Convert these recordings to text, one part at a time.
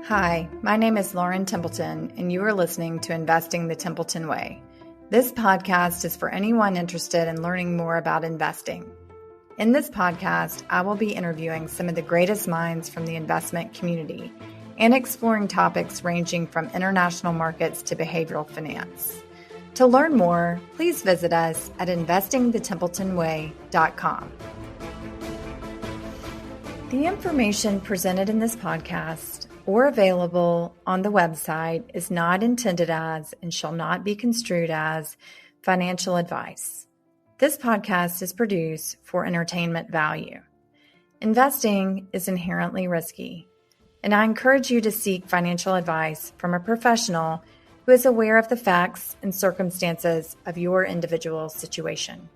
Hi, my name is Lauren Templeton, and you are listening to Investing the Templeton Way. This podcast is for anyone interested in learning more about investing. In this podcast, I will be interviewing some of the greatest minds from the investment community and exploring topics ranging from international markets to behavioral finance. To learn more, please visit us at investingthetempletonway.com. The information presented in this podcast or available on the website is not intended as and shall not be construed as financial advice. This podcast is produced for entertainment value. Investing is inherently risky, and I encourage you to seek financial advice from a professional who is aware of the facts and circumstances of your individual situation.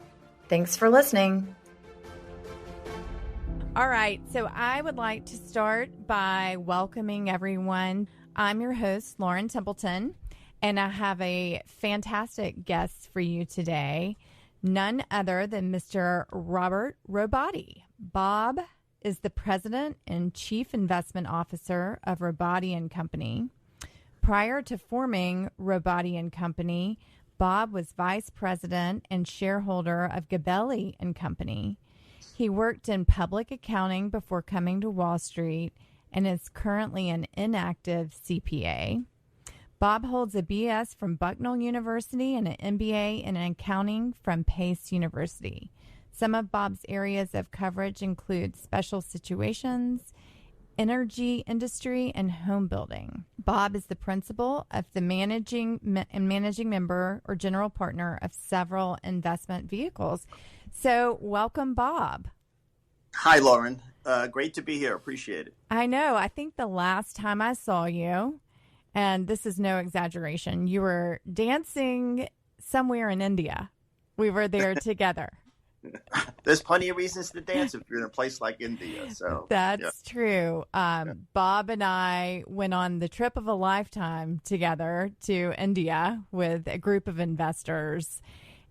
Thanks for listening. All right, so I would like to start by welcoming everyone. I'm your host, Lauren Templeton, and I have a fantastic guest for you today, none other than Mr. Robert Robotti. Bob is the president and chief investment officer of Robotti and Company. Prior to forming Robotti and Company, Bob was vice president and shareholder of Gabelli and Company. He worked in public accounting before coming to Wall Street and is currently an inactive CPA. Bob holds a BS from Bucknell University and an MBA in accounting from Pace University. Some of Bob's areas of coverage include special situations, energy industry, and home building. Bob is the principal of the managing member or general partner of several investment vehicles. So welcome, Bob. Hi, Lauren. Great to be here. Appreciate it. I know. I think the last time I saw you, and this is no exaggeration, you were dancing somewhere in India. We were there together. There's plenty of reasons to dance if you're in a place like India. So that's true. Bob and I went on the trip of a lifetime together to India with a group of investors.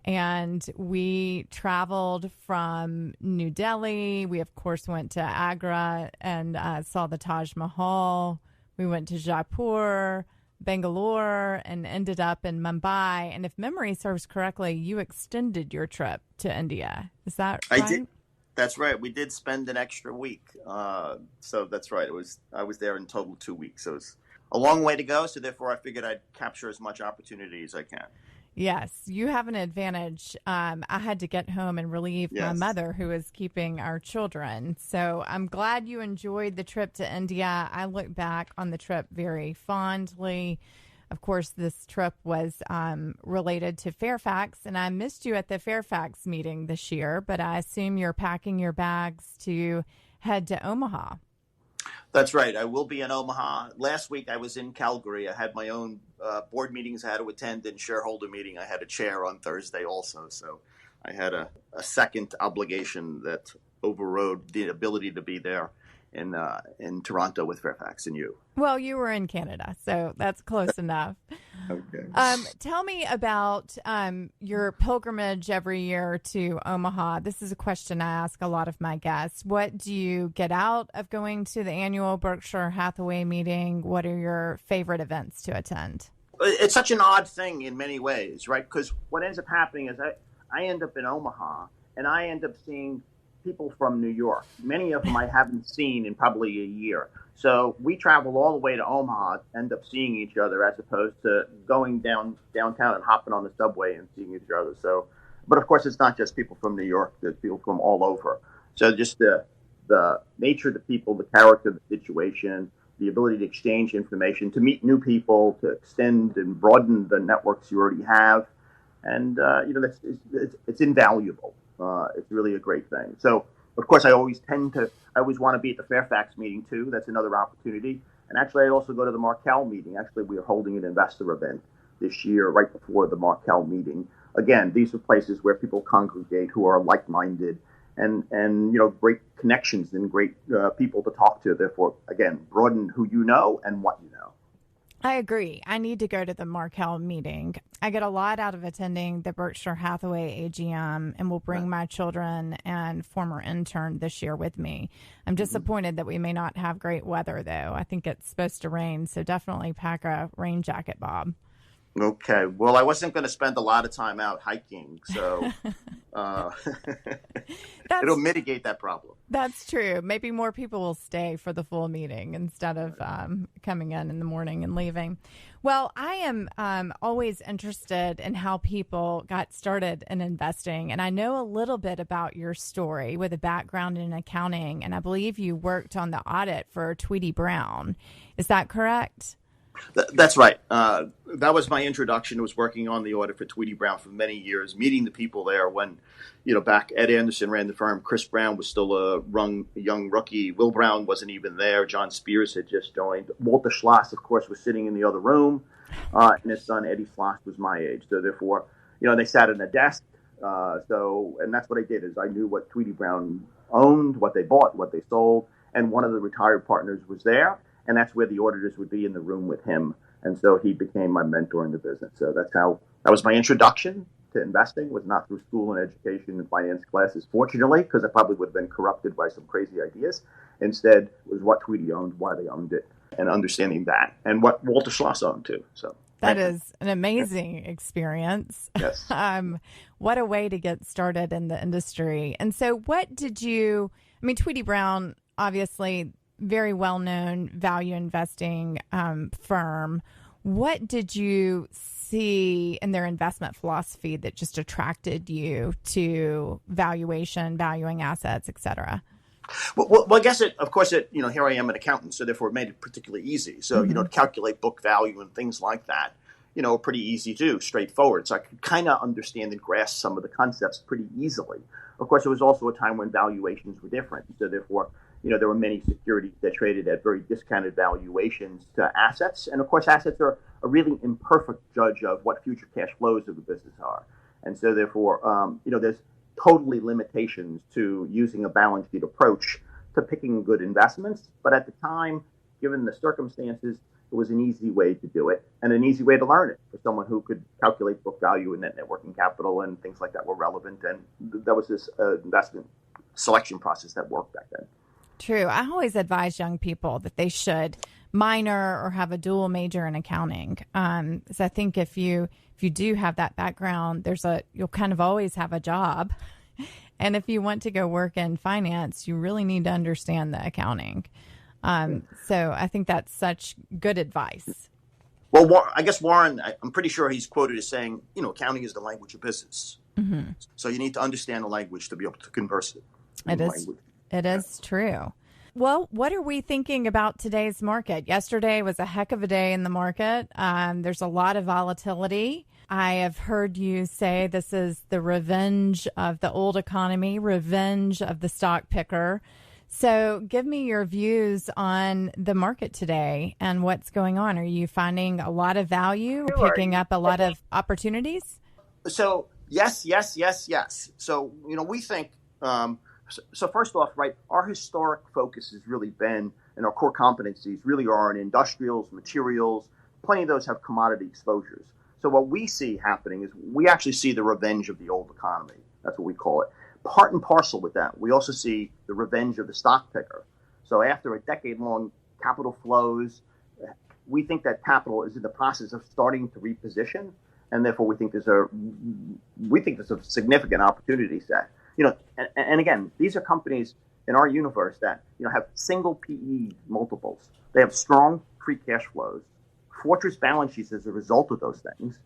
And we traveled from New Delhi. We, of course, went to Agra and saw the Taj Mahal. We went to Jaipur, Bangalore, and ended up in Mumbai. And if memory serves correctly, you extended your trip to India. Is that right? I did. That's right. We did spend an extra week. So that's right. I was there in total 2 weeks. So it was a long way to go. So therefore, I figured I'd capture as much opportunity as I can. Yes, you have an advantage. I had to get home and relieve my mother, who was keeping our children. So I'm glad you enjoyed the trip to India. I look back on the trip very fondly. Of course, this trip was related to Fairfax, and I missed you at the Fairfax meeting this year, but I assume you're packing your bags to head to Omaha. That's right. I will be in Omaha. Last week I was in Calgary. I had my own board meetings I had to attend, and shareholder meeting I had to chair on Thursday also. So I had a second obligation that overrode the ability to be there in Toronto with Fairfax and you. Well, you were in Canada, so that's close enough. Okay. Tell me about your pilgrimage every year to Omaha. This is a question I ask a lot of my guests. What do you get out of going to the annual Berkshire Hathaway meeting? What are your favorite events to attend? It's such an odd thing in many ways, right? Because what ends up happening is I end up in Omaha, and I end up seeing people from New York. Many of them I haven't seen in probably a year. So we travel all the way to Omaha, end up seeing each other, as opposed to going downtown and hopping on the subway and seeing each other. So, but of course, it's not just people from New York. There's people from all over. So just the nature of the people, the character of the situation, the ability to exchange information, to meet new people, to extend and broaden the networks you already have. And, it's invaluable. It's really a great thing. So, of course, I always want to be at the Fairfax meeting, too. That's another opportunity. And actually, I also go to the Markel meeting. Actually, we are holding an investor event this year right before the Markel meeting. Again, these are places where people congregate who are like-minded and great connections and great people to talk to. Therefore, again, broaden who you know and what you know. I agree. I need to go to the Markel meeting. I get a lot out of attending the Berkshire Hathaway AGM, and will bring my children and former intern this year with me. I'm disappointed that we may not have great weather, though. I think it's supposed to rain, so definitely pack a rain jacket, Bob. Okay. Well, I wasn't going to spend a lot of time out hiking, so it'll mitigate that problem. That's true. Maybe more people will stay for the full meeting instead of coming in the morning and leaving. Well, I am always interested in how people got started in investing. And I know a little bit about your story with a background in accounting. And I believe you worked on the audit for Tweedy Brown. Is that correct? That's right. That was my introduction. I was working on the audit for Tweedy Brown for many years, meeting the people there when, back Ed Anderson ran the firm. Chris Brown was still a young rookie. Will Brown wasn't even there. John Spears had just joined. Walter Schloss, of course, was sitting in the other room. And his son, Eddie Schloss, was my age. So therefore, they sat at a desk. And that's what I did is I knew what Tweedy Brown owned, what they bought, what they sold. And one of the retired partners was there. And that's where the auditors would be in the room with him. And so he became my mentor in the business. So that was my introduction to investing. Was not through school and education and finance classes, fortunately, because I probably would have been corrupted by some crazy ideas. Instead, was what Tweedy owned, why they owned it, and understanding that, and what Walter Schloss owned too. So that is an amazing experience. Yes. What a way to get started in the industry. And so Tweedy Brown, obviously, very well-known value investing firm. What did you see in their investment philosophy that just attracted you to valuation, valuing assets, et cetera? Well, I guess here I am an accountant, so therefore it made it particularly easy. So, to calculate book value and things like that, pretty easy to do, straightforward. So I could kind of understand and grasp some of the concepts pretty easily. Of course, it was also a time when valuations were different. So therefore, there were many securities that traded at very discounted valuations to assets. And of course, assets are a really imperfect judge of what future cash flows of the business are. And so therefore, there's totally limitations to using a balance sheet approach to picking good investments. But at the time, given the circumstances, it was an easy way to do it and an easy way to learn it for someone who could calculate book value and net working capital and things like that were relevant. And that was this investment selection process that worked back then. True. I always advise young people that they should minor or have a dual major in accounting. So I think if you do have that background, you'll kind of always have a job. And if you want to go work in finance, you really need to understand the accounting. So I think that's such good advice. Well, I guess Warren, I'm pretty sure he's quoted as saying, accounting is the language of business. Mm-hmm. So you need to understand the language to be able to converse it. It is true. Well, what are we thinking about today's market? Yesterday was a heck of a day in the market. There's a lot of volatility. I have heard you say this is the revenge of the old economy, revenge of the stock picker. So give me your views on the market today and what's going on. Are you finding a lot of value, picking up a lot of opportunities? So yes. So, we think... So first off, right, our historic focus has really been, and our core competencies really are in industrials, materials. Plenty of those have commodity exposures. So what we see happening is we actually see the revenge of the old economy. That's what we call it. Part and parcel with that, we also see the revenge of the stock picker. So after a decade-long capital flows, we think that capital is in the process of starting to reposition, and therefore we think there's a significant opportunity set. And again, these are companies in our universe that, have single PE multiples. They have strong free cash flows, fortress balance sheets as a result of those things.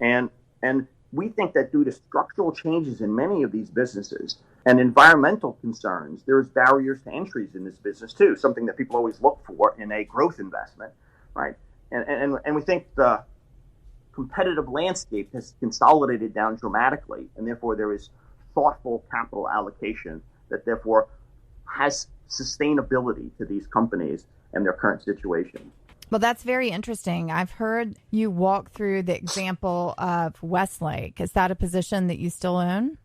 And we think that due to structural changes in many of these businesses and environmental concerns, there's barriers to entries in this business too, something that people always look for in a growth investment, right? And we think the competitive landscape has consolidated down dramatically, and therefore there is thoughtful capital allocation that therefore has sustainability to these companies and their current situation. Well, that's very interesting. I've heard you walk through the example of Westlake. Is that a position that you still own?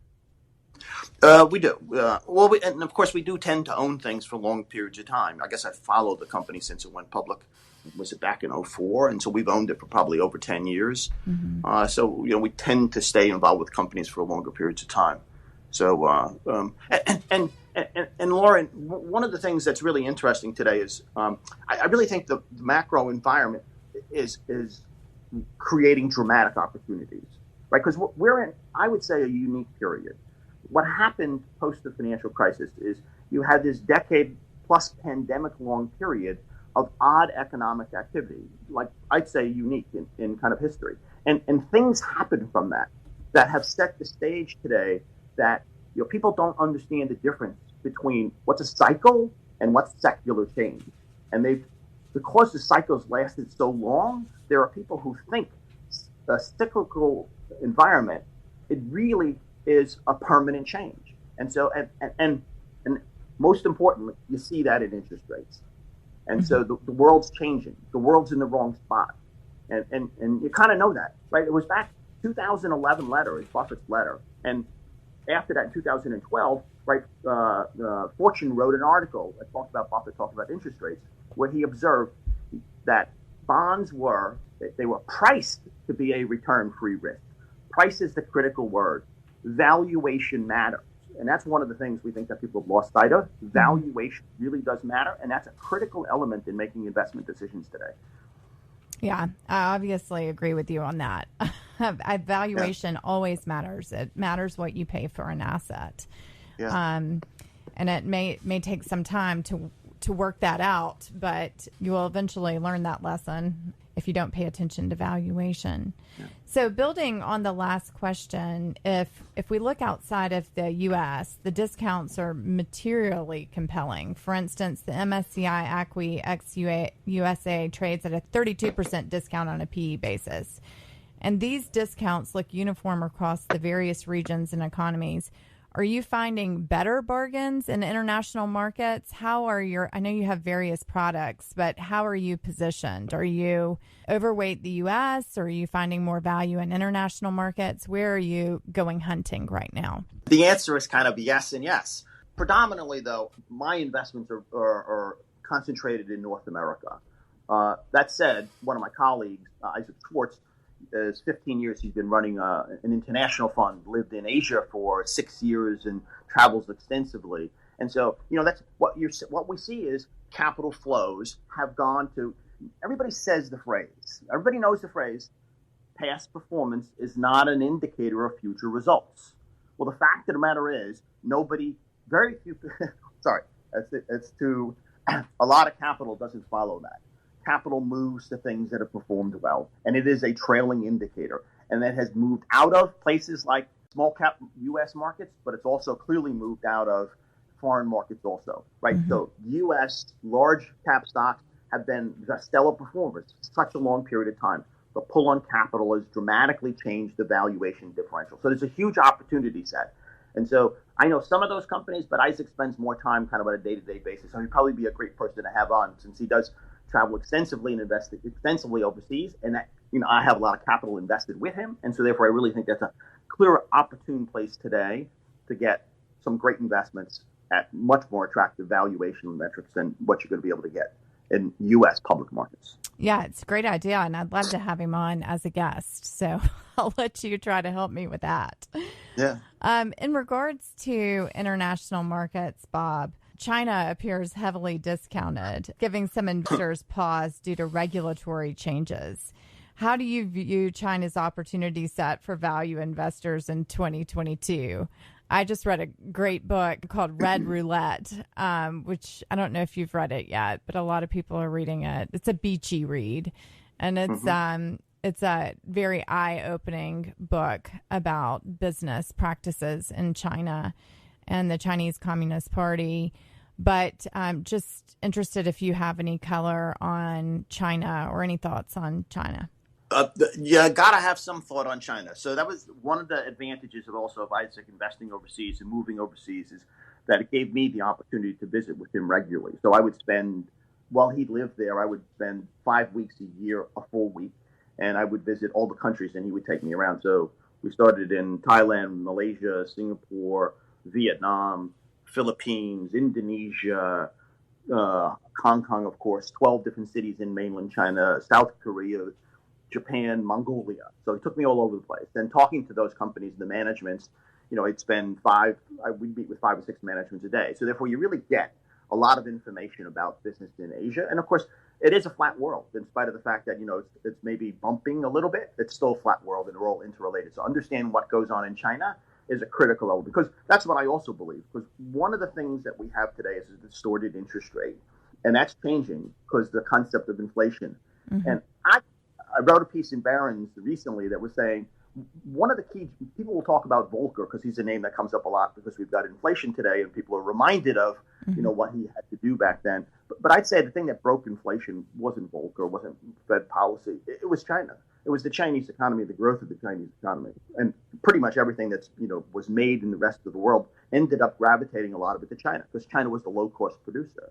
We do. And of course, we do tend to own things for long periods of time. I guess I followed the company since it went public. Was it back in '04? And so we've owned it for probably over 10 years. So, we tend to stay involved with companies for longer periods of time. So, and Lauren, one of the things that's really interesting today is I really think the macro environment is creating dramatic opportunities, right? Because we're in, I would say, a unique period. What happened post the financial crisis is you had this decade plus pandemic long period of odd economic activity, like I'd say unique in kind of history. And things happened from that have set the stage today that people don't understand the difference between what's a cycle and what's secular change. And because the cycles lasted so long, there are people who think a cyclical environment, it really is a permanent change. And so, and most importantly, you see that in interest rates. And so the world's changing. The world's in the wrong spot. And you kind of know that, right? It was back 2011 letter, is Buffett's letter. And after that, in 2012, right, Fortune wrote an article that talked about Buffett talking about interest rates, where he observed that bonds were priced to be a return-free risk. Price is the critical word. Valuation matters. And that's one of the things we think that people have lost sight of. Valuation really does matter, and that's a critical element in making investment decisions today. Yeah, I obviously agree with you on that. Valuation always matters. It matters what you pay for an asset. Yeah. And it may take some time to work that out, but you will eventually learn that lesson if you don't pay attention to valuation. Yeah. So building on the last question, if we look outside of the U.S., the discounts are materially compelling. For instance, the MSCI ACWI ex-USA trades at a 32% discount on a PE basis. And these discounts look uniform across the various regions and economies. Are you finding better bargains in international markets? I know you have various products, but how are you positioned? Are you overweight the U.S. or are you finding more value in international markets? Where are you going hunting right now? The answer is kind of yes and yes. Predominantly, though, my investments are concentrated in North America. That said, one of my colleagues, Isaac Schwartz, is 15 years he's been running an international fund, lived in Asia for 6 years and travels extensively. And so, that's what we see is capital flows have gone to, everybody says the phrase, everybody knows the phrase, past performance is not an indicator of future results. Well, the fact of the matter is very few, a lot of capital doesn't follow that. Capital moves to things that have performed well, and it is a trailing indicator. And that has moved out of places like small cap U.S. markets, but it's also clearly moved out of foreign markets also, right? Mm-hmm. So U.S. large cap stocks have been the stellar performers for such a long period of time. The pull on capital has dramatically changed the valuation differential. So there's a huge opportunity set. And so I know some of those companies, but Isaac spends more time kind of on a day-to-day basis. So he'd probably be a great person to have on since he does travel extensively and invest extensively overseas, and that I have a lot of capital invested with him, and so therefore I really think that's a clear, opportune place today to get some great investments at much more attractive valuation metrics than what you're going to be able to get in U.S. public markets. Yeah, it's a great idea, and I'd love to have him on as a guest. So I'll let you try to help me with that. Yeah. In regards to international markets, Bob, China appears heavily discounted, giving some investors pause due to regulatory changes. How do you view China's opportunity set for value investors in 2022? I just read a great book called Red Roulette, which I don't know if you've read it yet, but a lot of people are reading it. It's a beachy read, and it's a very eye-opening book about business practices in China and the Chinese Communist Party. But I'm just interested if you have any color on China or any thoughts on China. You got to have some thought on China. So that was one of the advantages of Isaac investing overseas and moving overseas, is that it gave me the opportunity to visit with him regularly. So I would spend, while he lived there, I would spend 5 weeks a year, a full week, and I would visit all the countries and he would take me around. So we started in Thailand, Malaysia, Singapore, Vietnam, Philippines, Indonesia, Hong Kong, of course, 12 different cities in mainland China, South Korea, Japan, Mongolia. So it took me all over the place. And talking to those companies, the managements, I'd spend we'd meet with 5 or 6 managements a day. So therefore, you really get a lot of information about business in Asia. And of course, it is a flat world, in spite of the fact that, it's maybe bumping a little bit. It's still a flat world, and we're all interrelated. So understanding what goes on in China is a critical element, because that's what I also believe. Because one of the things that we have today is a distorted interest rate, and that's changing because the concept of inflation. Mm-hmm. And I wrote a piece in Barron's recently that was saying one of the key people will talk about Volcker because he's a name that comes up a lot because we've got inflation today, and people are reminded of what he had to do back then. But I'd say the thing that broke inflation wasn't Volcker, wasn't Fed policy. It was China. It was the Chinese economy, the growth of the Chinese economy, and pretty much everything that's was made in the rest of the world ended up gravitating a lot of it to China because China was the low cost producer.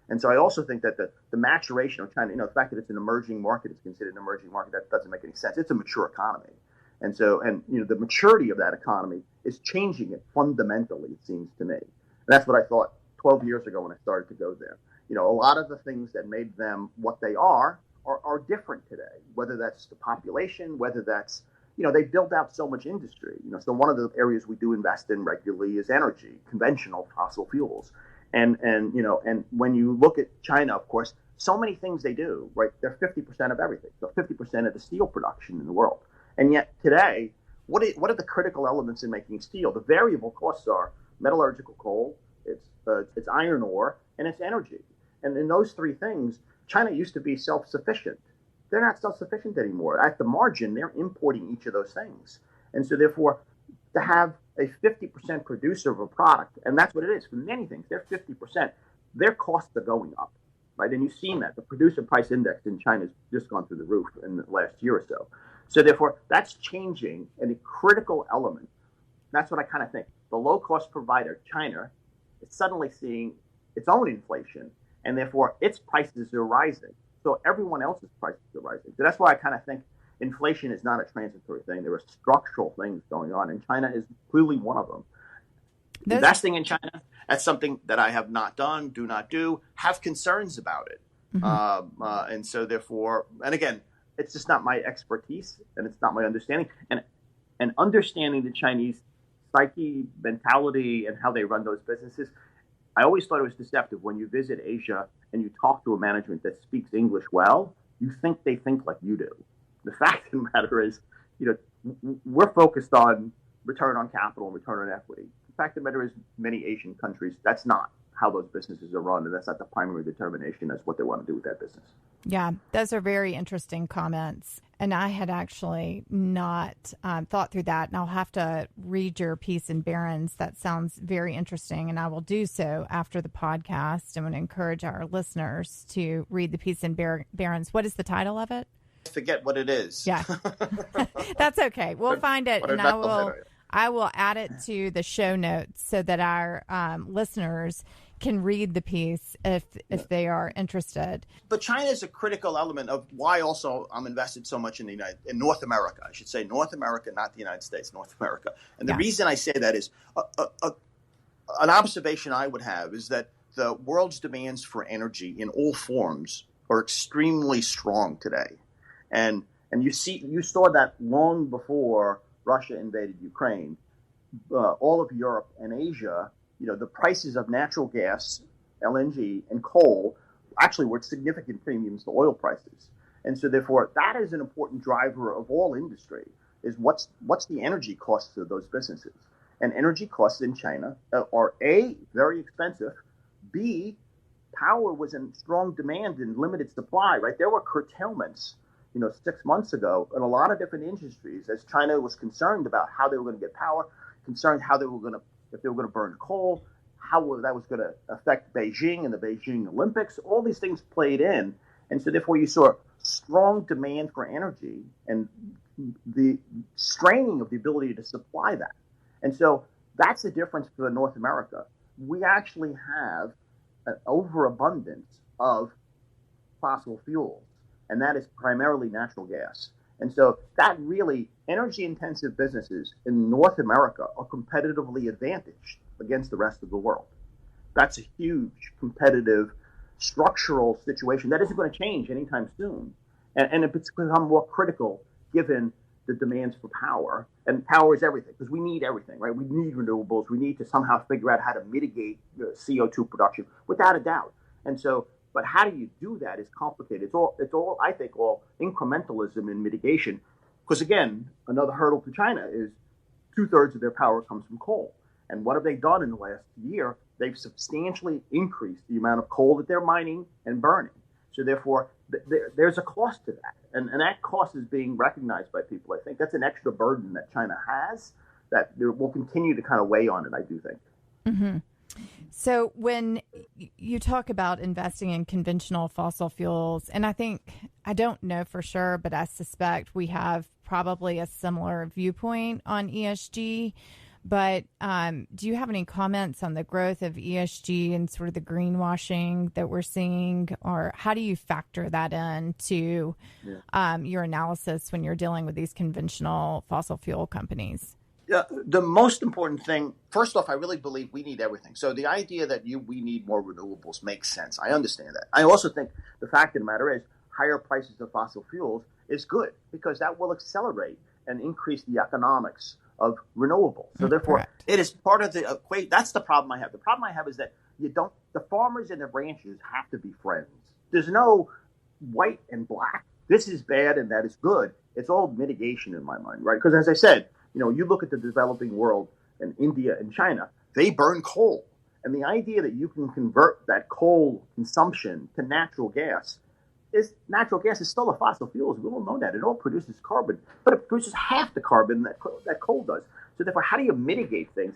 And so I also think that the maturation of China, the fact that it's an emerging market, it's considered an emerging market, that doesn't make any sense. It's a mature economy. And so, the maturity of that economy is changing it fundamentally, it seems to me. And that's what I thought 12 years ago when I started to go there. A lot of the things that made them what they are different today, whether that's the population, whether that's, they built out so much industry. So one of the areas we do invest in regularly is energy, conventional fossil fuels. And when you look at China, of course, so many things they do, right? They're 50% of everything. So 50% of the steel production in the world. And yet today, what are the critical elements in making steel? The variable costs are metallurgical coal, it's iron ore, and it's energy. And in those 3 things, China used to be self-sufficient. They're not self-sufficient anymore. At the margin, they're importing each of those things. And so therefore, to have a 50% producer of a product, and that's what it is for many things, they're 50%, their costs are going up, right? And you've seen that. The producer price index in China has just gone through the roof in the last year or so. So therefore, that's changing, and a critical element. That's what I kind of think. The low-cost provider, China, is suddenly seeing its own inflation, and therefore its prices are rising. So everyone else's prices are rising. So that's why I kind of think inflation is not a transitory thing. There are structural things going on, and China is clearly one of them. Investing in China, that's something that I have not done, do not do, have concerns about it. Mm-hmm. And so therefore, and again, it's just not my expertise, and it's not my understanding. And understanding the Chinese psyche, mentality, and how they run those businesses, I always thought it was deceptive. When you visit Asia and you talk to a management that speaks English well, you think they think like you do. The fact of the matter is, we're focused on return on capital and return on equity. The fact of the matter is, many Asian countries, that's not how those businesses are run, and that's not the primary determination as what they want to do with that business. Yeah, those are very interesting comments. And I had actually not thought through that. And I'll have to read your piece in Barron's. That sounds very interesting. And I will do so after the podcast. I'm going to encourage our listeners to read the piece in Barron's. What is the title of it? I forget what it is. Yeah, that's okay. We'll find it, and I will add it to the show notes so that our listeners can read the piece if they are interested. But China is a critical element of why also I'm invested so much in in North America. I should say North America, not the United States, North America. And the reason I say that is an observation I would have is that the world's demands for energy in all forms are extremely strong today. And you saw that long before Russia invaded Ukraine. All of Europe and Asia, the prices of natural gas, LNG, and coal actually were significant premiums to oil prices. And so therefore, that is an important driver of all industry, is what's the energy costs of those businesses. And energy costs in China are A, very expensive, B, power was in strong demand and limited supply, right? There were curtailments 6 months ago in a lot of different industries as China was concerned about how they were going to get power, concerned how they were going to, if they were going to burn coal, how that was going to affect Beijing and the Beijing Olympics. All these things played in. And so therefore you saw strong demand for energy and the straining of the ability to supply that. And so that's the difference for North America. We actually have an overabundance of fossil fuels, and that is primarily natural gas. And so that really, energy intensive businesses in North America are competitively advantaged against the rest of the world. That's a huge competitive structural situation that isn't going to change anytime soon. And it's become more critical given the demands for power. And power is everything, because we need everything, right? We need renewables. We need to somehow figure out how to mitigate CO2 production, without a doubt. And so, but how do you do that is complicated. It's all I think, all incrementalism in mitigation. Because again, another hurdle to China is 2/3 of their power comes from coal. And what have they done in the last year? They've substantially increased the amount of coal that they're mining and burning. So therefore, there's a cost to that. And that cost is being recognized by people. I think that's an extra burden that China has that will continue to kind of weigh on it, I do think. Mm-hmm. So when you talk about investing in conventional fossil fuels, and I don't know for sure, but I suspect we have probably a similar viewpoint on ESG. But do you have any comments on the growth of ESG and sort of the greenwashing that we're seeing, or how do you factor that into your analysis when you're dealing with these conventional fossil fuel companies? Yeah, the most important thing, first off, I really believe we need everything. So the idea that we need more renewables makes sense. I understand that. I also think the fact of the matter is higher prices of fossil fuels is good, because that will accelerate and increase the economics of renewables. So therefore, Correct. It is part of the equation. That's the problem I have. The problem I have is that the farmers and the ranchers have to be friends. There's no white and black. This is bad and that is good. It's all mitigation in my mind, right? Because as I said, you look at the developing world and India and China, they burn coal. And the idea that you can convert that coal consumption to natural gas is still a fossil fuel. We all know that. It all produces carbon, but it produces half the carbon that coal does. So therefore, how do you mitigate things?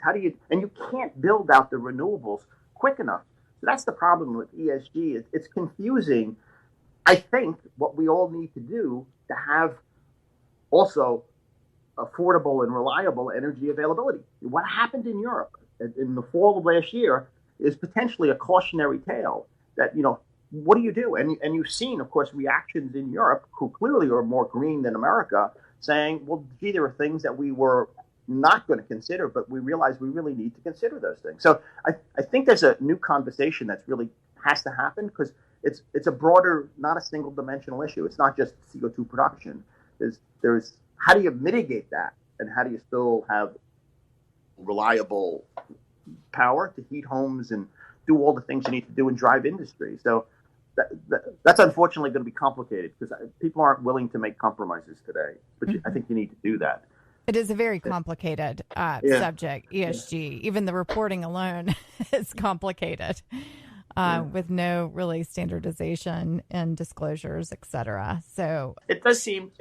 And you can't build out the renewables quick enough. So that's the problem with ESG. It's confusing. I think what we all need to do to have also affordable and reliable energy availability. What happened in Europe in the fall of last year is potentially a cautionary tale that, what do you do? And you've seen, of course, reactions in Europe, who clearly are more green than America, saying, well, gee, there are things that we were not going to consider, but we realize we really need to consider those things. So I think there's a new conversation that's really has to happen, because it's a broader, not a single dimensional issue. It's not just CO2 production. There's how do you mitigate that, and how do you still have reliable power to heat homes and do all the things you need to do and drive industry? So that's unfortunately going to be complicated, because people aren't willing to make compromises today. But I think you need to do that. It is a very complicated subject, ESG. Even the reporting alone is complicated, with no really standardization and disclosures, et cetera. So it does seem,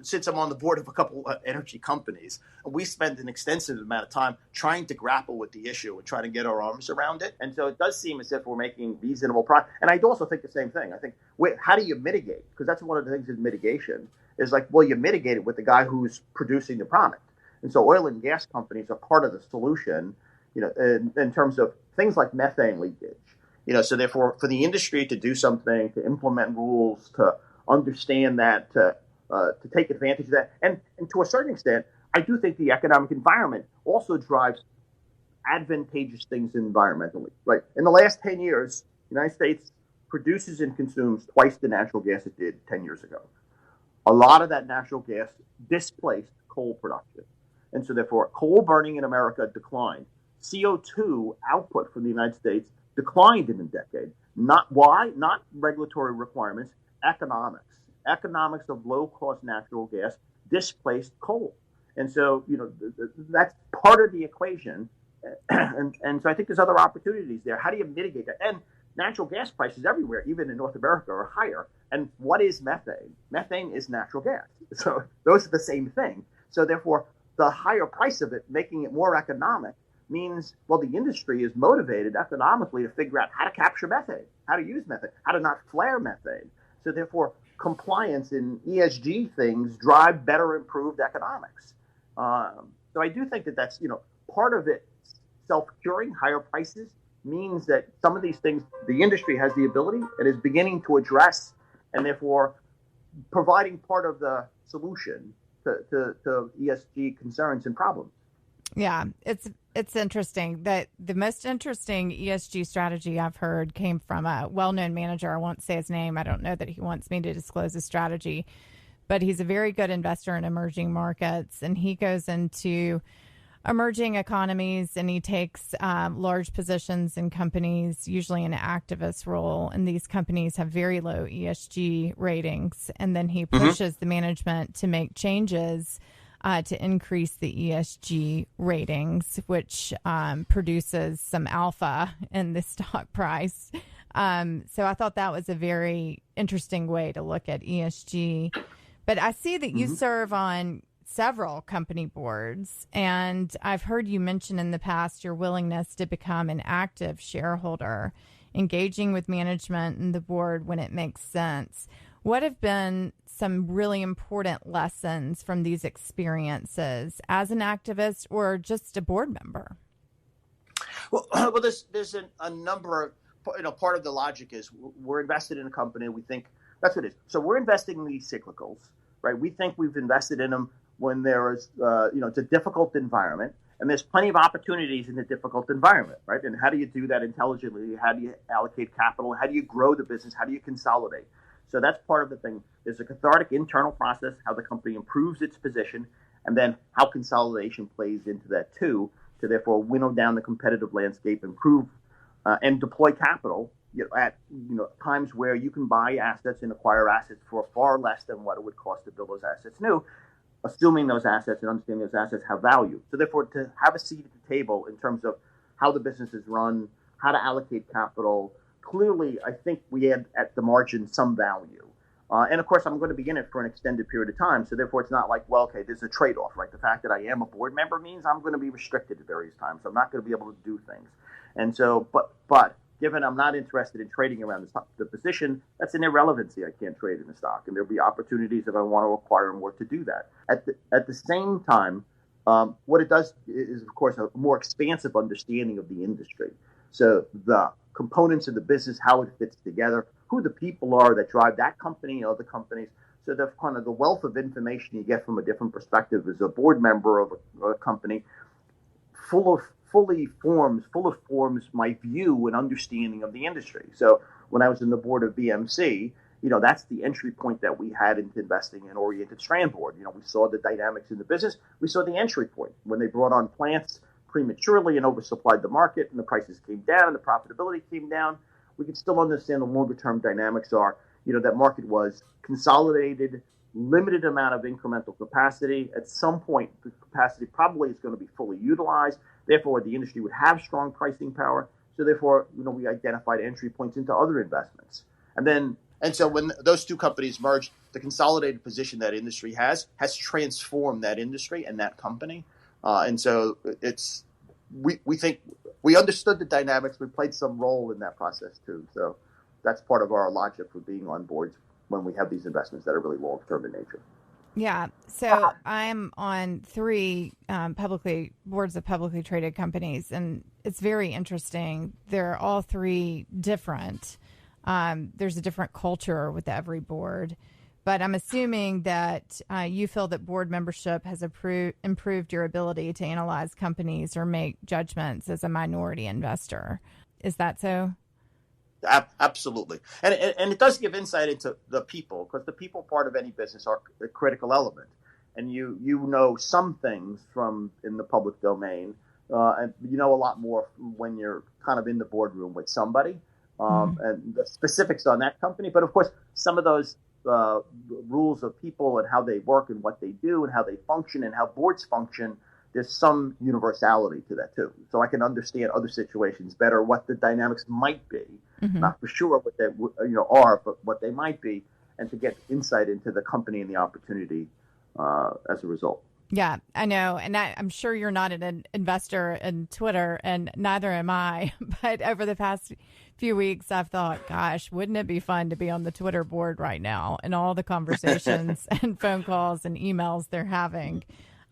since I'm on the board of a couple of energy companies, we spend an extensive amount of time trying to grapple with the issue and trying to get our arms around it. And so it does seem as if we're making reasonable progress. And I also think the same thing. I think, how do you mitigate? Because that's one of the things in mitigation is like, well, you mitigate it with the guy who's producing the product. And so oil and gas companies are part of the solution, in terms of things like methane leakage. So therefore, for the industry to do something, to implement rules, to understand that, to take advantage of that, and to a certain extent, I do think the economic environment also drives advantageous things environmentally. Right? In the last 10 years, the United States produces and consumes twice the natural gas it did 10 years ago. A lot of that natural gas displaced coal production. And so therefore, coal burning in America declined. CO2 output from the United States declined in a decade. Not regulatory requirements, economics of low-cost natural gas displaced coal. And so, that's part of the equation. And so I think there's other opportunities there. How do you mitigate that? And natural gas prices everywhere, even in North America, are higher. And what is methane? Methane is natural gas. So those are the same thing. So therefore, the higher price of it, making it more economic, means, well, the industry is motivated economically to figure out how to capture methane, how to use methane, how to not flare methane. So therefore, compliance in ESG things drive better, improved economics. So I do think that that's, part of it, self-curing, higher prices, means that some of these things the industry has the ability and is beginning to address, and therefore providing part of the solution to ESG concerns and problems. Yeah, it's interesting that the most interesting ESG strategy I've heard came from a well-known manager. I won't say his name. I don't know that he wants me to disclose his strategy, but he's a very good investor in emerging markets, and he goes into emerging economies and he takes large positions in companies, usually in an activist role, and these companies have very low ESG ratings, and then he pushes the management to make changes to increase the ESG ratings, which produces some alpha in the stock price. So I thought that was a very interesting way to look at ESG. But I see that you serve on several company boards, and I've heard you mention in the past your willingness to become an active shareholder, engaging with management and the board when it makes sense. What have been some really important lessons from these experiences as an activist or just a board member? Well, there's a number of, part of the logic is we're invested in a company. We think that's what it is. So we're investing in these cyclicals, right? We think we've invested in them when there is, it's a difficult environment, and there's plenty of opportunities in a difficult environment, right? And how do you do that intelligently? How do you allocate capital? How do you grow the business? How do you consolidate? So that's part of the thing. There's a cathartic internal process, how the company improves its position, and then how consolidation plays into that too, to therefore winnow down the competitive landscape, improve and deploy capital at times where you can buy assets and acquire assets for far less than what it would cost to build those assets new, assuming those assets and understanding those assets have value. So therefore, to have a seat at the table in terms of how the business is run, how to allocate capital, clearly, I think we add at the margin some value. And of course, I'm going to be in it for an extended period of time. So therefore, it's not like, well, okay, there's a trade-off, right? The fact that I am a board member means I'm going to be restricted at various times. I'm not going to be able to do things. And so, but given I'm not interested in trading around the position, that's an irrelevancy. I can't trade in the stock. And there'll be opportunities if I want to acquire more to do that. At the same time, what it does is, of course, a more expansive understanding of the industry. So the components of the business, how it fits together, who the people are that drive that company and other companies. So the kind of the wealth of information you get from a different perspective as a board member of a company, fully forms my view and understanding of the industry. So when I was in the board of BMC, that's the entry point that we had into investing in oriented strand board. We saw the dynamics in the business. We saw the entry point when they brought on plants prematurely and oversupplied the market, and the prices came down and the profitability came down. We can still understand the longer term dynamics are, that market was consolidated, limited amount of incremental capacity. At some point, the capacity probably is going to be fully utilized. Therefore, the industry would have strong pricing power. So therefore, we identified entry points into other investments. And so when those two companies merged, the consolidated position that industry has transformed that industry and that company. And so we think we understood the dynamics. We played some role in that process too. So that's part of our logic for being on boards when we have these investments that are really long-term in nature. Yeah. So I'm on 3 boards of publicly traded companies, and it's very interesting. They're all 3 different. There's a different culture with every board. But I'm assuming that you feel that board membership has improved your ability to analyze companies or make judgments as a minority investor. Is that so? Absolutely. And it does give insight into the people, because the people part of any business are a critical element. And you know some things from in the public domain, and you know a lot more when you're kind of in the boardroom with somebody, and the specifics on that company. But of course, some of those rules of people and how they work and what they do and how they function and how boards function, there's some universality to that too. So I can understand other situations better, what the dynamics might be, not for sure what they are, but what they might be, and to get insight into the company and the opportunity as a result. Yeah, I know. And I'm sure you're not an investor in Twitter, and neither am I. But over the past few weeks, I've thought, gosh, wouldn't it be fun to be on the Twitter board right now and all the conversations and phone calls and emails they're having?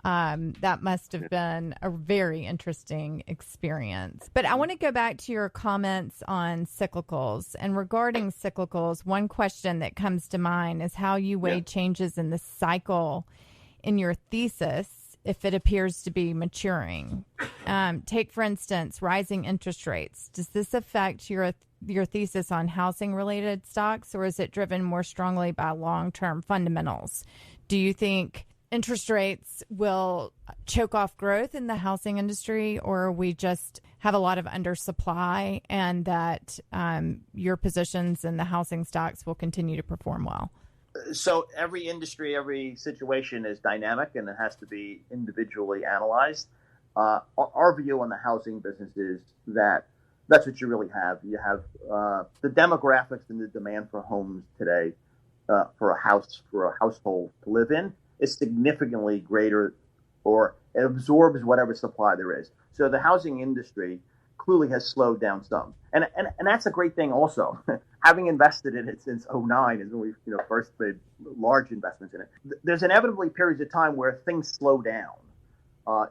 That must have been a very interesting experience. But I want to go back to your comments on cyclicals. And regarding cyclicals, one question that comes to mind is how you weigh changes in the cycle in your thesis if it appears to be maturing. Take, for instance, rising interest rates. Does this affect your thesis on housing-related stocks, or is it driven more strongly by long-term fundamentals? Do you think interest rates will choke off growth in the housing industry, or we just have a lot of undersupply and that your positions in the housing stocks will continue to perform well? So every industry, every situation is dynamic, and it has to be individually analyzed. Our view on the housing business is that that's what you really have. You have the demographics and the demand for homes today for a household to live in is significantly greater, or it absorbs whatever supply there is. So the housing industry clearly has slowed down some. And that's a great thing also. Having invested in it since '09 is when we first made large investments in it. There's inevitably periods of time where things slow down.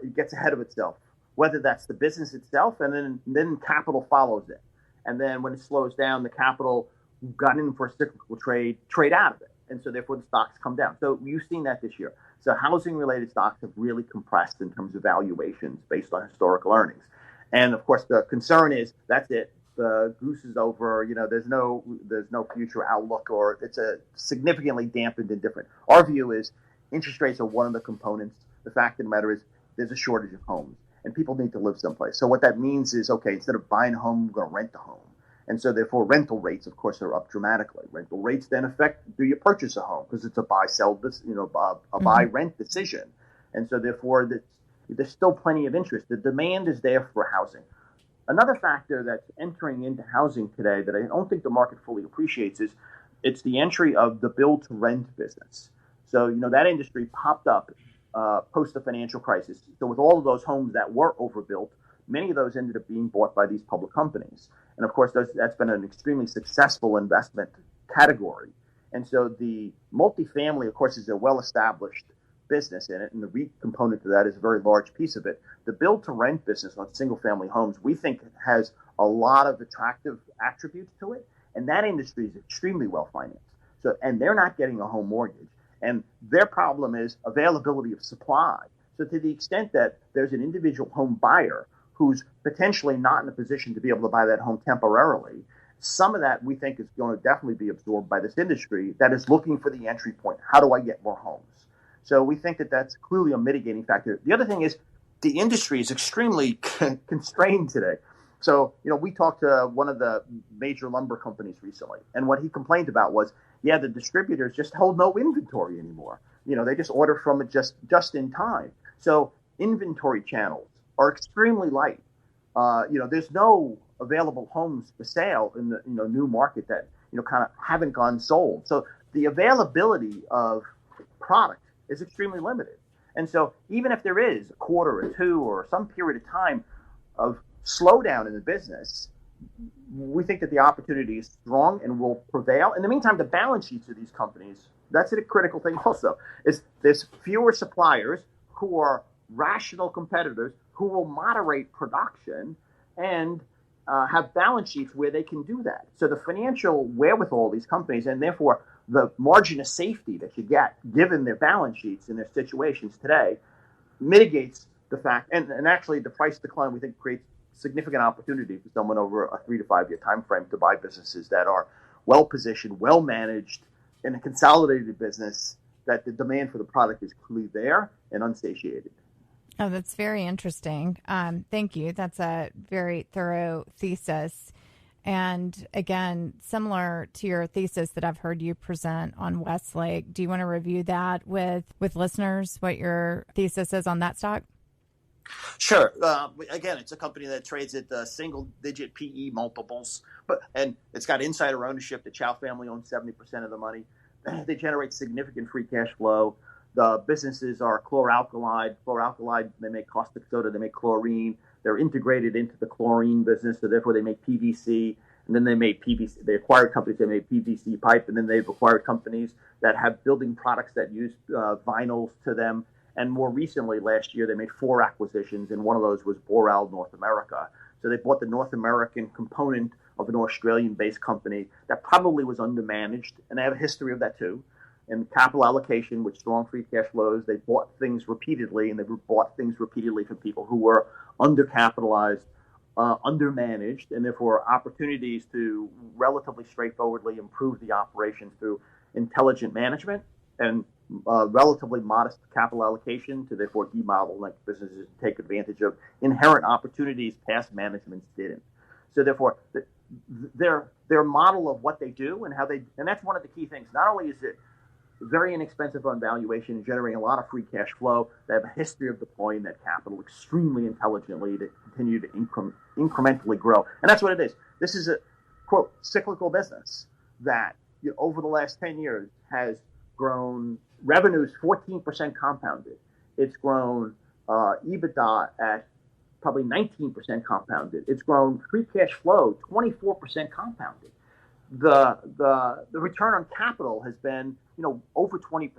It gets ahead of itself, whether that's the business itself, and then capital follows it. And then when it slows down, the capital got in for a cyclical trade out of it. And so therefore the stocks come down. So you've seen that this year. So housing-related stocks have really compressed in terms of valuations based on historical earnings. And of course, the concern is that's it. The goose is over. There's no future outlook, or it's a significantly dampened and different. Our view is interest rates are one of the components. The fact of the matter is there's a shortage of homes, and people need to live someplace. So what that means is, okay, instead of buying a home, we're going to rent a home. And so therefore rental rates, of course, are up dramatically. Rental rates then affect, do you purchase a home? Because it's a buy-sell, a buy-rent decision. And so therefore there's still plenty of interest. The demand is there for housing. Another factor that's entering into housing today that I don't think the market fully appreciates is it's the entry of the build-to-rent business. So, that industry popped up post the financial crisis. So with all of those homes that were overbuilt, many of those ended up being bought by these public companies. And of course, that's been an extremely successful investment category. And so the multifamily, of course, is a well-established business in it, and the REIT component to that is a very large piece of it. The build-to-rent business on single-family homes, we think, has a lot of attractive attributes to it, and that industry is extremely well-financed. So, and they're not getting a home mortgage, and their problem is availability of supply. So to the extent that there's an individual home buyer who's potentially not in a position to be able to buy that home temporarily, some of that we think is going to definitely be absorbed by this industry that is looking for the entry point. How do I get more homes? So we think that that's clearly a mitigating factor. The other thing is the industry is extremely constrained today. So, we talked to one of the major lumber companies recently, and what he complained about was, the distributors just hold no inventory anymore. They just order from it just in time. So inventory channels are extremely light. There's no available homes for sale in the new market that kind of haven't gone sold. So the availability of product is extremely limited. And so even if there is a quarter or two or some period of time of slowdown in the business, we think that the opportunity is strong and will prevail. In the meantime, the balance sheets of these companies, that's a critical thing also, is there's fewer suppliers who are rational competitors who will moderate production and have balance sheets where they can do that. So the financial wherewithal of these companies, and therefore the margin of safety that you get given their balance sheets and their situations today, mitigates the fact, and actually the price decline we think creates significant opportunity for someone over a 3 to 5 year time frame to buy businesses that are well positioned, well managed, in a consolidated business that the demand for the product is clearly there and unsatiated. Oh, that's very interesting. Thank you. That's a very thorough thesis. And again, similar to your thesis that I've heard you present on Westlake, do you want to review that with listeners, what your thesis is on that stock? Sure. Again, it's a company that trades at single-digit PE multiples, and it's got insider ownership. The Chow family owns 70% of the money. They generate significant free cash flow. The businesses are chlor-alkali. They make caustic soda. They make chlorine. They're integrated into the chlorine business, so therefore they make PVC. And then they made PVC. They acquired companies that made PVC pipe, and then they've acquired companies that have building products that use vinyls to them. And more recently, last year, they made 4 acquisitions, and one of those was Boral North America. So they bought the North American component of an Australian-based company that probably was undermanaged, and they have a history of that too. And capital allocation with strong free cash flows, they bought things repeatedly, and they bought things repeatedly from people who were undercapitalized, undermanaged, and therefore opportunities to relatively straightforwardly improve the operations through intelligent management and relatively modest capital allocation to therefore demodel businesses to take advantage of inherent opportunities past managements didn't. So therefore, their model of what they do and how they, and that's one of the key things. Not only is it very inexpensive on valuation and generating a lot of free cash flow, they have a history of deploying that capital extremely intelligently to continue to incrementally grow. And that's what it is. This is a, quote, cyclical business that over the last 10 years has grown revenues 14% compounded. It's grown EBITDA at probably 19% compounded. It's grown free cash flow 24% compounded. The return on capital has been over 20%.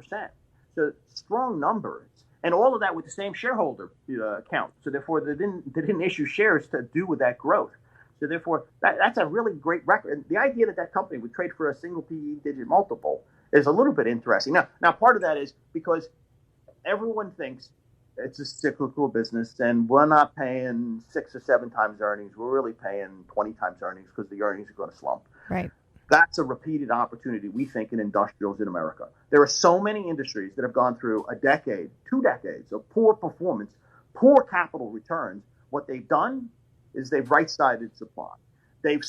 So strong numbers, and all of that with the same shareholder count. So therefore, they didn't issue shares to do with that growth. So therefore, that's a really great record. And the idea that company would trade for a single PE digit multiple is a little bit interesting. Now part of that is because everyone thinks it's a cyclical business, and we're not paying 6 or 7 times earnings. We're really paying 20 times earnings because the earnings are going to slump. Right. That's a repeated opportunity, we think, in industrials in America. There are so many industries that have gone through a decade, 2 decades of poor performance, poor capital returns. What they've done is they've right-sided supply. They've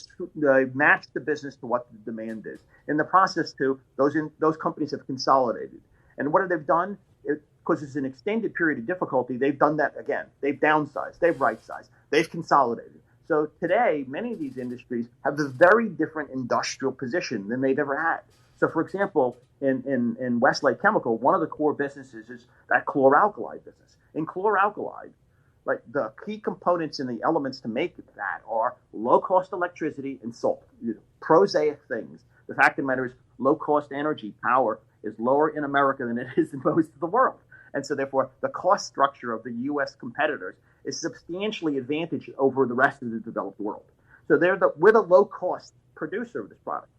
matched the business to what the demand is. In the process, too, those companies have consolidated. And what have they done? Because it's an extended period of difficulty, they've done that again. They've downsized. They've right-sized. They've consolidated. So today, many of these industries have a very different industrial position than they've ever had. So, for example, in Westlake Chemical, one of the core businesses is that chlor-alkali business. In chlor-alkali, like the key components and the elements to make that are low-cost electricity and salt, prosaic things. The fact of the matter is low-cost energy power is lower in America than it is in most of the world. And so, therefore, the cost structure of the U.S. competitors is substantially advantaged over the rest of the developed world. So we're the low-cost producer of this product.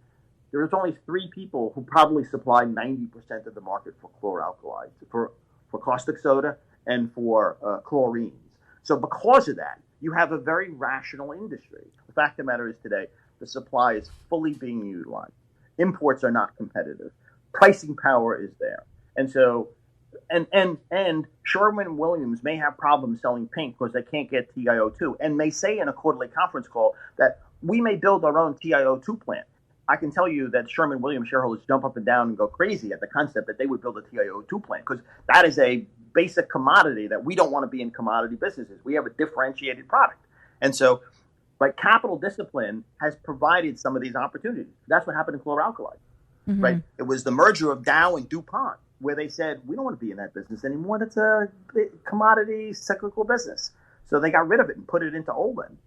There's only 3 people who probably supply 90% of the market for chlor-alkali, for caustic soda and for chlorines. So because of that, you have a very rational industry. The fact of the matter is today, the supply is fully being utilized. Imports are not competitive. Pricing power is there. And so And Sherwin-Williams may have problems selling paint because they can't get TiO2, and may say in a quarterly conference call that we may build our own TiO2 plant. I can tell you that Sherwin-Williams shareholders jump up and down and go crazy at the concept that they would build a TiO2 plant, because that is a basic commodity that we don't want to be in commodity businesses. We have a differentiated product. And so, like, capital discipline has provided some of these opportunities. That's what happened in chlor-alkali, right? It was the merger of Dow and DuPont, where they said, we don't want to be in that business anymore. That's a commodity cyclical business. So they got rid of it and put it into Olin.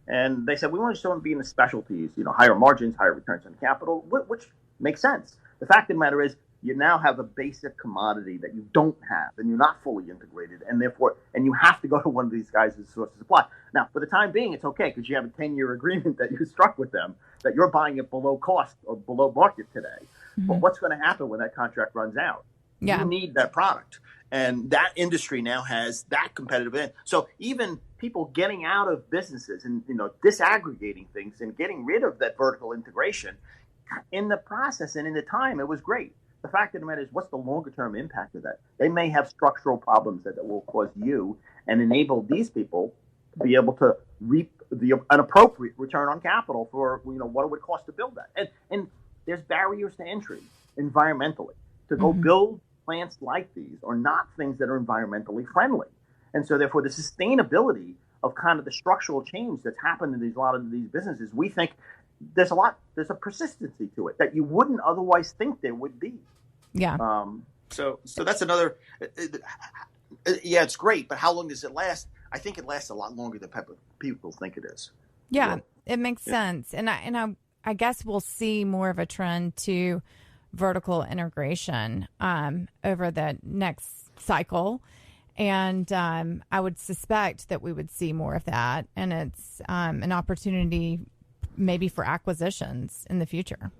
And they said, we want to be in the specialties, higher margins, higher returns on capital, which makes sense. The fact of the matter is, you now have a basic commodity that you don't have, and you're not fully integrated, and therefore, you have to go to one of these guys as a source of supply. Now, for the time being, it's okay, because you have a 10-year agreement that you struck with them, that you're buying it below cost or below market today. But what's going to happen when that contract runs out? Yeah. You need that product. And that industry now has that competitive edge. So even people getting out of businesses and disaggregating things and getting rid of that vertical integration, in the process and in the time, it was great. The fact of the matter is, what's the longer term impact of that? They may have structural problems that will cause you and enable these people to be able to reap an appropriate return on capital for what it would cost to build that. And there's barriers to entry environmentally. To go build plants like these are not things that are environmentally friendly. And so therefore the sustainability of kind of the structural change that's happened in a lot of these businesses, we think there's a persistency to it that you wouldn't otherwise think there would be. Yeah. So that's another, yeah, it's great, but how long does it last? I think it lasts a lot longer than people think it is. Yeah, it makes sense. And I guess we'll see more of a trend to vertical integration over the next cycle. And I would suspect that we would see more of that. And it's an opportunity maybe for acquisitions in the future.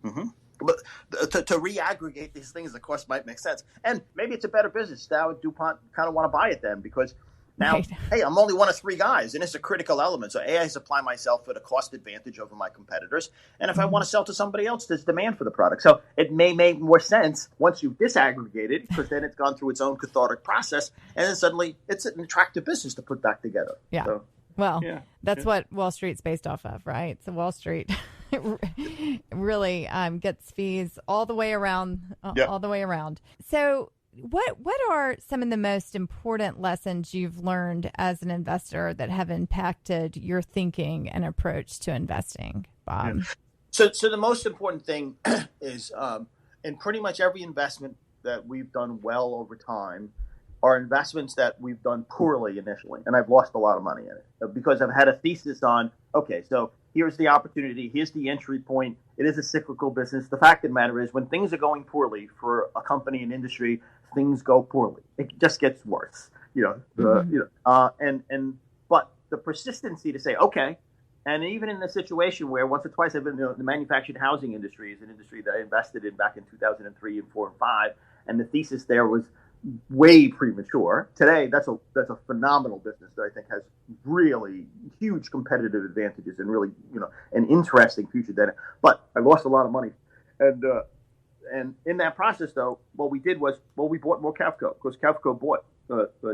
Mm-hmm. But to re-aggregate these things, of course, might make sense. And maybe it's a better business. Dow and DuPont kind of want to buy it then because now, Right. Hey, I'm only one of three guys, and it's a critical element. So I supply myself at a cost advantage over my competitors. And if I want to sell to somebody else, there's demand for the product. So it may make more sense once you disaggregate it, because then it's gone through its own cathartic process, and then suddenly it's an attractive business to put back together. Yeah. So, well, that's what Wall Street's based off of, right? So Wall Street really gets fees all the way around, all the way around. So what are some of the most important lessons you've learned as an investor that have impacted your thinking and approach to investing, Bob? Yeah. So the most important thing is in pretty much every investment that we've done well over time are investments that we've done poorly initially, and I've lost a lot of money in it because I've had a thesis on, okay, so here's the opportunity, here's the entry point, it is a cyclical business. The fact of the matter is when things are going poorly for a company and industry, things go poorly. It just gets worse, but the persistency to say, okay, and even in the situation where once or twice I've been in the manufactured housing industry is an industry that I invested in back in 2003 and 4 and 5, and the thesis there was way premature. Today, that's a phenomenal business that I think has really huge competitive advantages and really an interesting future. But I lost a lot of money, and in that process, though, what we did was we bought more Cavco because Cavco bought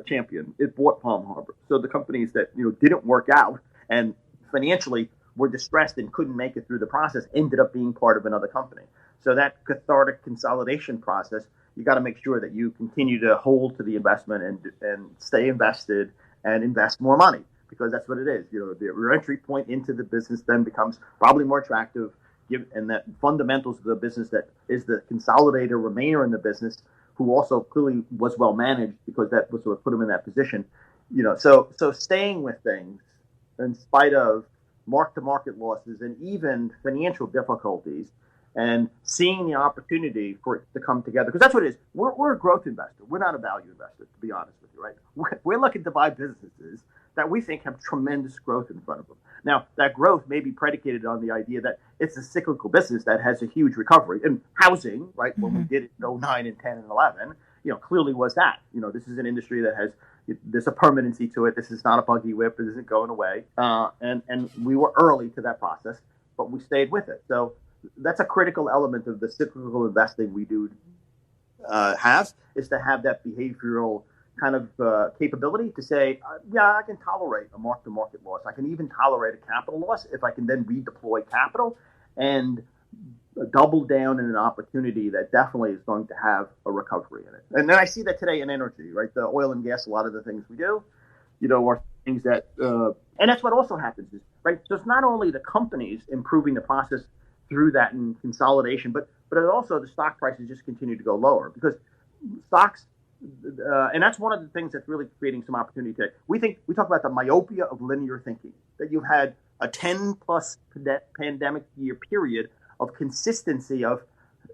Champion. It bought Palm Harbor. So the companies that didn't work out and financially were distressed and couldn't make it through the process ended up being part of another company. So that cathartic consolidation process, you got to make sure that you continue to hold to the investment and stay invested and invest more money, because that's what it is. Your entry point into the business then becomes probably more attractive, and that fundamentals of the business that is the consolidator remainer in the business, who also clearly was well managed because that was what put him in that position. So staying with things in spite of mark-to-market losses and even financial difficulties, and seeing the opportunity for it to come together. Because that's what it is. We're a growth investor. We're not a value investor, to be honest with you, right? We're looking to buy businesses that we think have tremendous growth in front of them. Now, that growth may be predicated on the idea that it's a cyclical business that has a huge recovery. And housing, right, when we did it in 09 and 10 and 11, clearly was that. This is an industry that has, there's a permanency to it. This is not a buggy whip. It isn't going away. And we were early to that process, but we stayed with it. So that's a critical element of the cyclical investing we do have, is to have that behavioral kind of capability to say, I can tolerate a mark-to-market loss. I can even tolerate a capital loss if I can then redeploy capital and double down in an opportunity that definitely is going to have a recovery in it. And then I see that today in energy, right? The oil and gas, a lot of the things we do, are things that, and that's what also happens is, right? So it's not only the companies improving the process through that and consolidation, but it also the stock prices just continue to go lower because stocks, and that's one of the things that's really creating some opportunity today. We talk about the myopia of linear thinking, that you've had a 10 plus pandemic year period of consistency of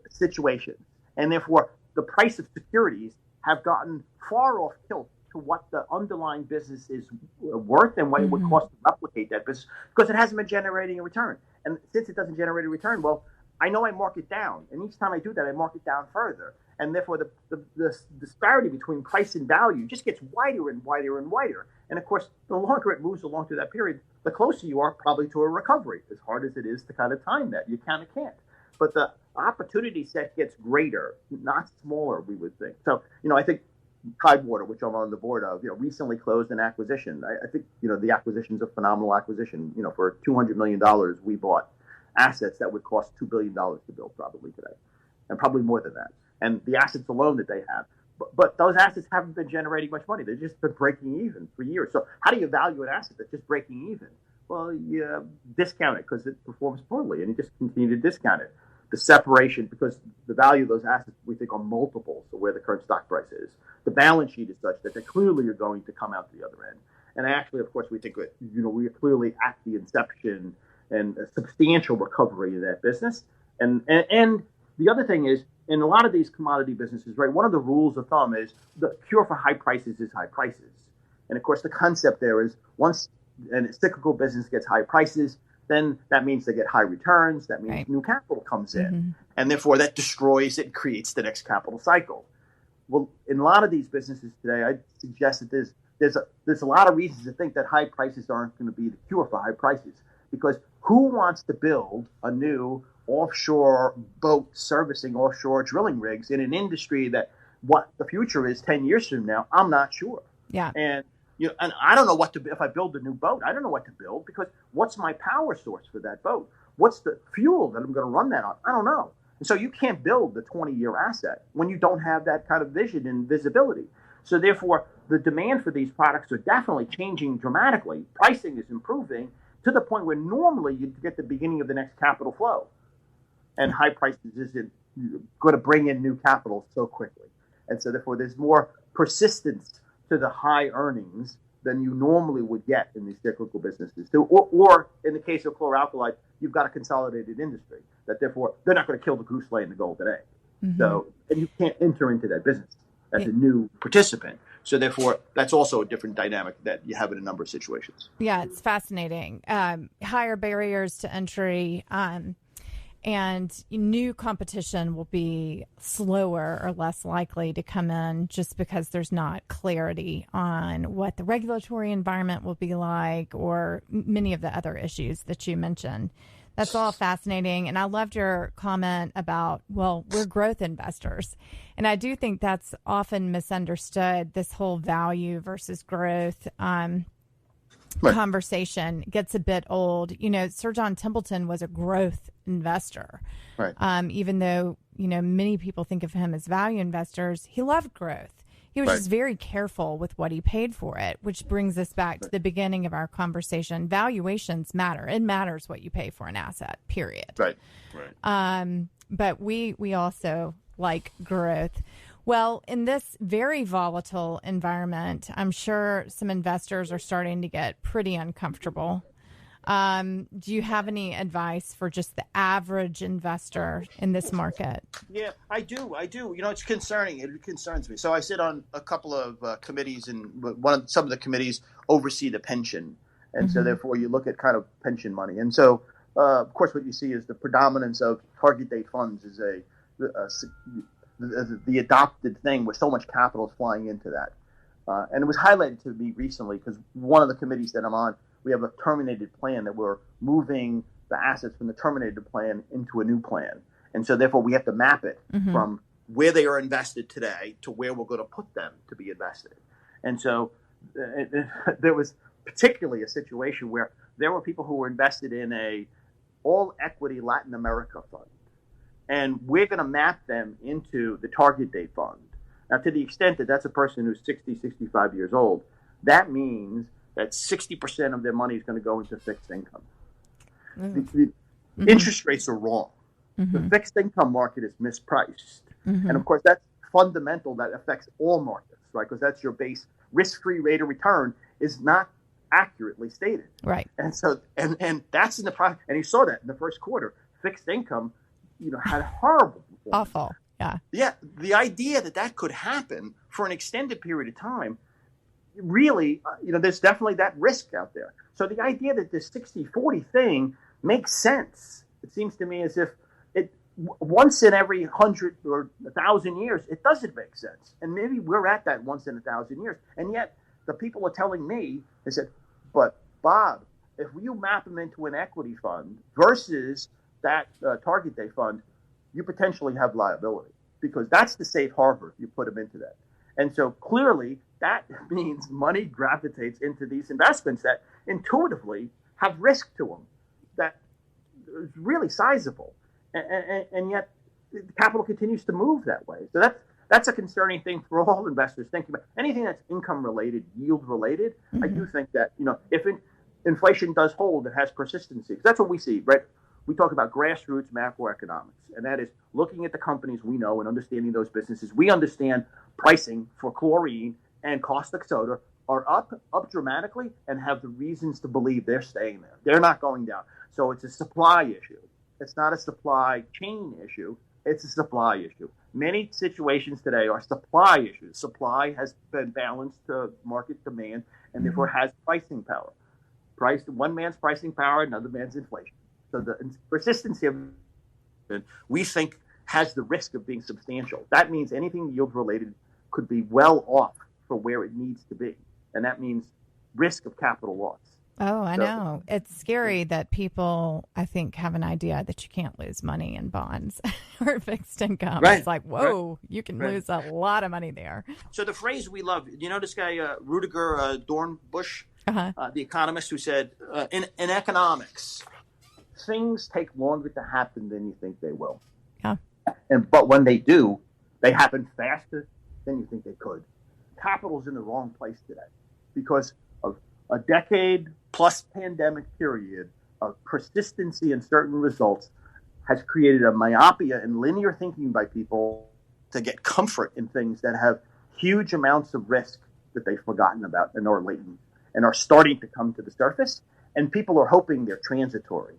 situations, and therefore the price of securities have gotten far off tilt to what the underlying business is worth and what it would cost to replicate that business, because it hasn't been generating a return. And since it doesn't generate a return, well, I know I mark it down. And each time I do that, I mark it down further. And therefore, the disparity between price and value just gets wider and wider and wider. And of course, the longer it moves along through that period, the closer you are probably to a recovery, as hard as it is to kind of time that. You kind of can't. But the opportunity set gets greater, not smaller, we would think. So, I think Tidewater, which I'm on the board of, recently closed an acquisition. I think, the acquisition's a phenomenal acquisition. For $200 million, we bought assets that would cost $2 billion to build probably today, and probably more than that. And the assets alone that they have. But those assets haven't been generating much money. They've just been breaking even for years. So how do you value an asset that's just breaking even? Well, you discount it because it performs poorly, and you just continue to discount it. The separation, because the value of those assets, we think, are multiples of where the current stock price is. The balance sheet is such that they clearly are going to come out the other end. And actually, of course, we think that, we are clearly at the inception and a substantial recovery in that business. And the other thing is, in a lot of these commodity businesses, right, one of the rules of thumb is the cure for high prices is high prices. And of course, the concept there is once a cyclical business gets high prices, then that means they get high returns. That means new capital comes in. And therefore, that destroys it and creates the next capital cycle. Well, in a lot of these businesses today, I suggest that there's a lot of reasons to think that high prices aren't going to be the cure for high prices. Because who wants to build a new offshore boat servicing offshore drilling rigs in an industry that what the future is 10 years from now? I'm not sure. Yeah. And and I don't know what to, if I build a new boat, I don't know what to build because what's my power source for that boat? What's the fuel that I'm going to run that on? I don't know. And so you can't build the 20-year asset when you don't have that kind of vision and visibility. So therefore, the demand for these products are definitely changing dramatically. Pricing is improving to the point where normally you get the beginning of the next capital flow. And high prices isn't going to bring in new capital so quickly. And so therefore, there's more persistence to the high earnings than you normally would get in these cyclical businesses. Or in the case of chlor-alkali, you've got a consolidated industry that therefore they're not going to kill the goose laying the golden egg. So, and you can't enter into that business as a new participant. So therefore, that's also a different dynamic that you have in a number of situations. Yeah, it's fascinating. Higher barriers to entry. And new competition will be slower or less likely to come in just because there's not clarity on what the regulatory environment will be like or many of the other issues that you mentioned. That's all fascinating. And I loved your comment about, well, we're growth investors. And I do think that's often misunderstood, this whole value versus growth conversation gets a bit old. Sir John Templeton was a growth investor. Even though, many people think of him as value investors, he loved growth. He was just very careful with what he paid for it, which brings us back to the beginning of our conversation. Valuations matter. It matters what you pay for an asset, period. But we also like growth. Well, in this very volatile environment, I'm sure some investors are starting to get pretty uncomfortable. Do you have any advice for just the average investor in this market? Yeah, I do. It's concerning. It concerns me. So I sit on a couple of committees, and some of the committees oversee the pension. And so therefore you look at kind of pension money. And so, of course, what you see is the predominance of target date funds is the adopted thing with so much capital is flying into that. And it was highlighted to me recently because one of the committees that I'm on, we have a terminated plan that we're moving the assets from the terminated plan into a new plan. And so therefore we have to map it from where they are invested today to where we're going to put them to be invested. And so there was particularly a situation where there were people who were invested in a all equity Latin America fund. And we're going to map them into the target date fund. Now, to the extent that that's a person who's 60, 65 years old, that means that 60% of their money is going to go into fixed income. The interest rates are wrong. The fixed income market is mispriced. And of course, that's fundamental. That affects all markets, right? Because that's your base risk-free rate of return is not accurately stated. Right. And so, and that's in the process. And you saw that in the first quarter, fixed income, had horrible performance. Awful. Yeah. Yeah. The idea that could happen for an extended period of time, really, there's definitely that risk out there. So the idea that this 60-40 thing makes sense. It seems to me as if once in every 100 or 1,000 years, it doesn't make sense. And maybe we're at that once in 1,000 years. And yet the people are telling me, they said, but Bob, if you map them into an equity fund versus that target date fund, you potentially have liability because that's the safe harbor if you put them into that. And so clearly that means money gravitates into these investments that intuitively have risk to them that is really sizable. And yet the capital continues to move that way. So that's a concerning thing for all investors thinking about anything that's income related, yield related. I do think that, if inflation does hold, it has persistency. That's what we see, right? We talk about grassroots macroeconomics, and that is looking at the companies we know and understanding those businesses. We understand pricing for chlorine and caustic soda are up dramatically and have the reasons to believe they're staying there. They're not going down. So it's a supply issue. It's not a supply chain issue. It's a supply issue. Many situations today are supply issues. Supply has been balanced to market demand and therefore has pricing power. One man's pricing power, another man's inflation. So the persistency of it, we think, has the risk of being substantial. That means anything yield related could be well off for where it needs to be. And that means risk of capital loss. Oh, I know. It's scary that people, I think, have an idea that you can't lose money in bonds or fixed income. Right. It's like, whoa, you can lose a lot of money there. So the phrase we love, you know this guy, Rudiger Dornbusch, the economist, who said, in economics, things take longer to happen than you think they will. Yeah. But when they do, they happen faster than you think they could. Capital's in the wrong place today because of a decade plus pandemic period of persistency in certain results has created a myopia and linear thinking by people to get comfort in things that have huge amounts of risk that they've forgotten about and are latent and are starting to come to the surface. And people are hoping they're transitory.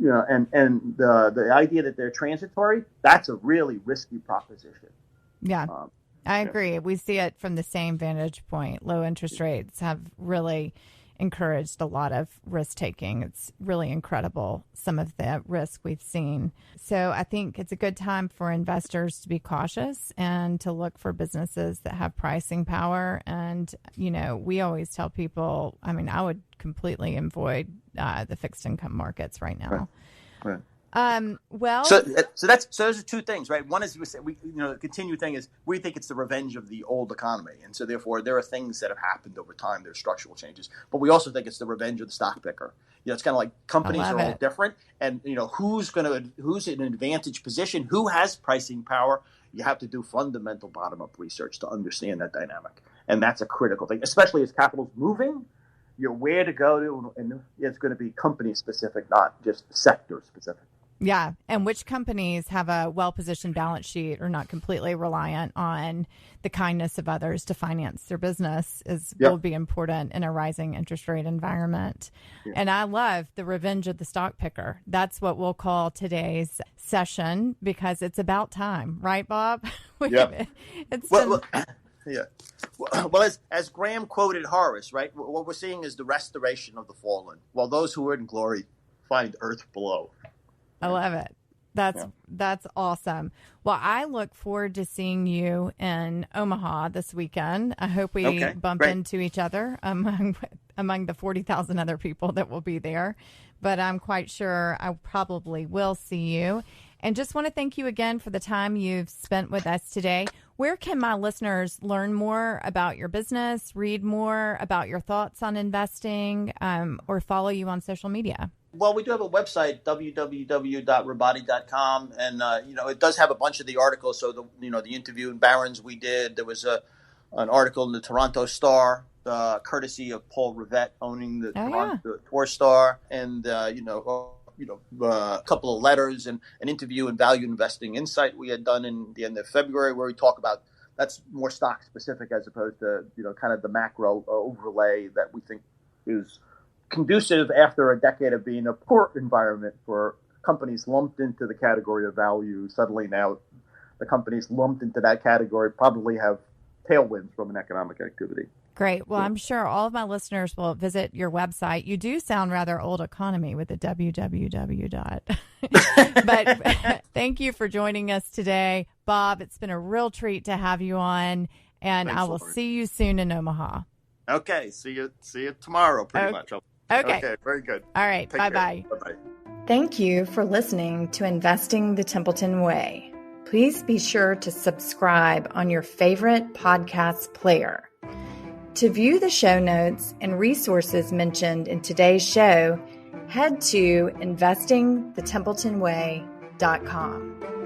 You know, and the idea that they're transitory, that's a really risky proposition. Yeah. I agree. We see it from the same vantage point. Low interest rates have really encouraged a lot of risk taking. It's really incredible, some of the risk we've seen. So I think it's a good time for investors to be cautious and to look for businesses that have pricing power. And, you know, we always tell people, I mean, I would completely avoid the fixed income markets right now. Right. Well, so those are two things, right? One is the continued thing is we think it's the revenge of the old economy, and so therefore there are things that have happened over time. There's structural changes, but we also think it's the revenge of the stock picker. You know, it's kind of like companies are all different, and you know who's in an advantage position, who has pricing power. You have to do fundamental bottom-up research to understand that dynamic, and that's a critical thing, especially as capital's moving. You know where to go to, and it's going to be company specific, not just sector specific. Yeah. And which companies have a well-positioned balance sheet or not completely reliant on the kindness of others to finance their business will be important in a rising interest rate environment. Yeah. And I love the revenge of the stock picker. That's what we'll call today's session because it's about time. Right, Bob? Yeah. Well, as Graham quoted Horace, right, what we're seeing is the restoration of the fallen, while those who are in glory find earth below. I love it. That's awesome. Well, I look forward to seeing you in Omaha this weekend. I hope we bump into each other among the 40,000 other people that will be there. But I'm quite sure I probably will see you. And just want to thank you again for the time you've spent with us today. Where can my listeners learn more about your business, read more about your thoughts on investing, or follow you on social media? Well, we do have a website, www.robotti.com, and it does have a bunch of the articles. So the interview in Barron's we did. There was an article in the Toronto Star, courtesy of Paul Rivette owning the Toronto Tour Star, and a couple of letters and an interview in Value Investing Insight we had done in the end of February, where we talk about that's more stock specific as opposed to kind of the macro overlay that we think is conducive after a decade of being a poor environment for companies lumped into the category of value. Suddenly now the companies lumped into that category probably have tailwinds from an economic activity. Great. Well, I'm sure all of my listeners will visit your website. You do sound rather old economy with the www. But thank you for joining us today, Bob. It's been a real treat to have you on, and I will see you soon in Omaha. Okay. See you tomorrow, pretty much. Okay. Very good. All right. Bye-bye. Bye-bye. Thank you for listening to Investing the Templeton Way. Please be sure to subscribe on your favorite podcast player. To view the show notes and resources mentioned in today's show, head to investingthetempletonway.com.